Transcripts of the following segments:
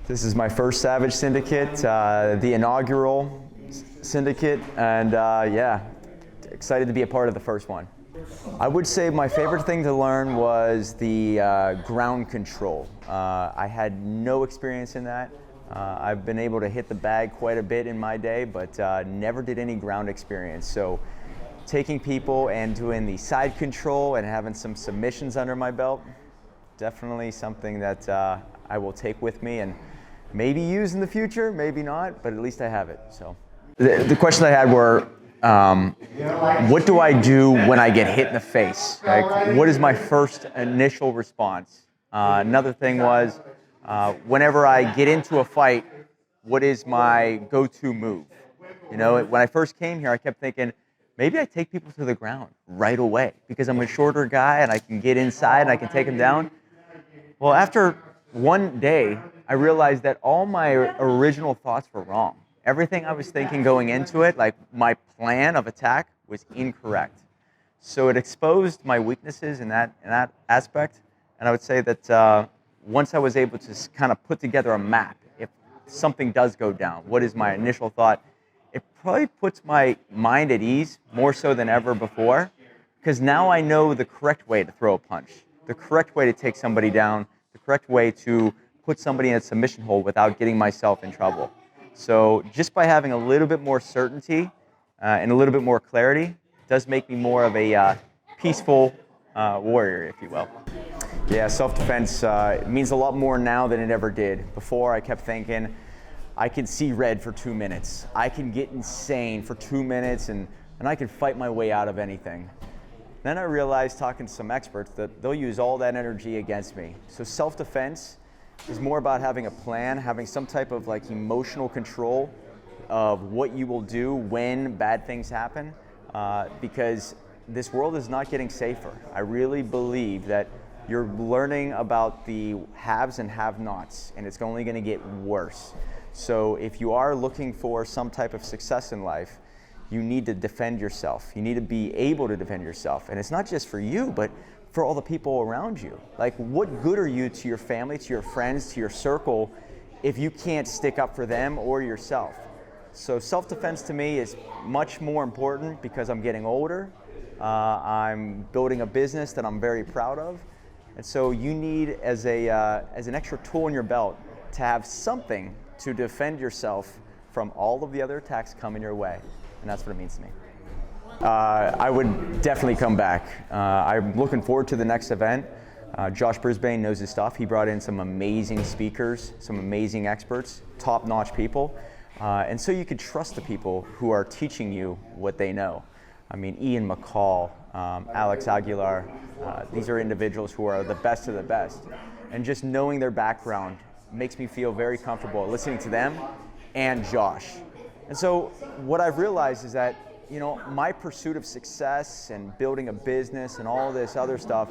This is my first Savage Syndicate, the inaugural Syndicate, and yeah, excited to be a part of the first one. I would say my favorite thing to learn was the ground control. I had no experience in that. I've been able to hit the bag quite a bit in my day, but never did any ground experience. So taking people and doing the side control and having some submissions under my belt, definitely something that I will take with me and maybe use in the future, maybe not, but at least I have it. So the questions I had were, what do I do when I get hit in the face? Like, what is my first initial response? Another thing was, whenever I get into a fight, what is my go-to move? You know, when I first came here, I kept thinking, maybe I take people to the ground right away because I'm a shorter guy and I can get inside and I can take them down. Well, after one day, I realized that all my original thoughts were wrong. Everything I was thinking going into it, like my plan of attack, was incorrect. So it exposed my weaknesses in that aspect. And I would say that once I was able to kind of put together a map, if something does go down, what is my initial thought? It probably puts my mind at ease more so than ever before, because now I know the correct way to throw a punch, the correct way to take somebody down, the correct way to put somebody in a submission hold without getting myself in trouble. So just by having a little bit more certainty and a little bit more clarity does make me more of a peaceful warrior, if you will. Yeah, self-defense means a lot more now than it ever did. Before, I kept thinking, I can see red for 2 minutes. I can get insane for 2 minutes and I can fight my way out of anything. Then I realized, talking to some experts, that they'll use all that energy against me. So self-defense is more about having a plan, having some type of like emotional control of what you will do when bad things happen, because this world is not getting safer. I really believe that you're learning about the haves and have-nots, and it's only going to get worse. So if you are looking for some type of success in life, you need to defend yourself. You need to be able to defend yourself. And it's not just for you, but for all the people around you. Like, what good are you to your family, to your friends, to your circle, if you can't stick up for them or yourself? So self-defense to me is much more important because I'm getting older. I'm building a business that I'm very proud of. And so you need, as an extra tool in your belt, to have something to defend yourself from all of the other attacks coming your way. And that's what it means to me. I would definitely come back. I'm looking forward to the next event. Josh Brisbane knows his stuff. He brought in some amazing speakers, some amazing experts, top-notch people. And so you could trust the people who are teaching you what they know. I mean, Ian McCall, Alex Aguilar, these are individuals who are the best of the best. And just knowing their background makes me feel very comfortable listening to them and Josh. And so what I've realized is that, you know, my pursuit of success and building a business and all this other stuff,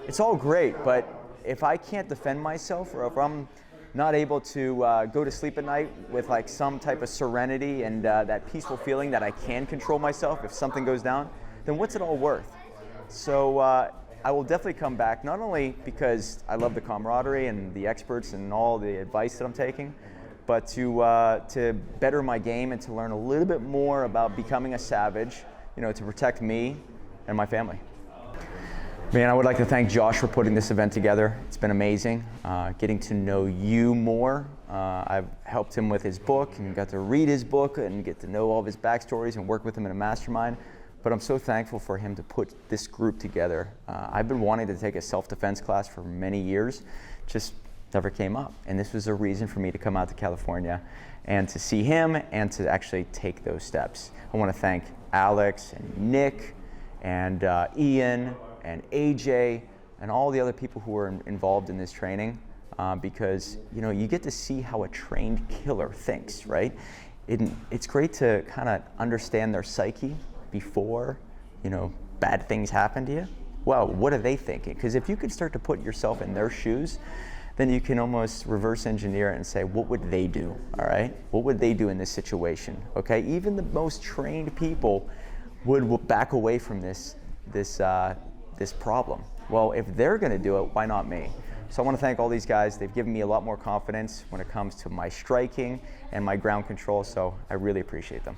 it's all great, but if I can't defend myself, or if I'm not able to go to sleep at night with like some type of serenity and that peaceful feeling that I can control myself if something goes down, then what's it all worth? So I will definitely come back, not only because I love the camaraderie and the experts and all the advice that I'm taking, but to better my game and to learn a little bit more about becoming a savage, you know, to protect me and my family. Man, I would like to thank Josh for putting this event together. It's been amazing, getting to know you more. I've helped him with his book and got to read his book and get to know all of his backstories and work with him in a mastermind. But I'm so thankful for him to put this group together. I've been wanting to take a self-defense class for many years, just never came up. And this was a reason for me to come out to California and to see him and to actually take those steps. I want to thank Alex and Nick and Ian and AJ and all the other people who were involved in this training, because, you know, you get to see how a trained killer thinks, right? It's great to kind of understand their psyche before, you know, bad things happen to you. Well, what are they thinking? Because if you can start to put yourself in their shoes, then you can almost reverse engineer it and say, what would they do, all right? What would they do in this situation, okay? Even the most trained people would back away from this problem. Well, if they're gonna do it, why not me? So I want to thank all these guys. They've given me a lot more confidence when it comes to my striking and my ground control, so I really appreciate them.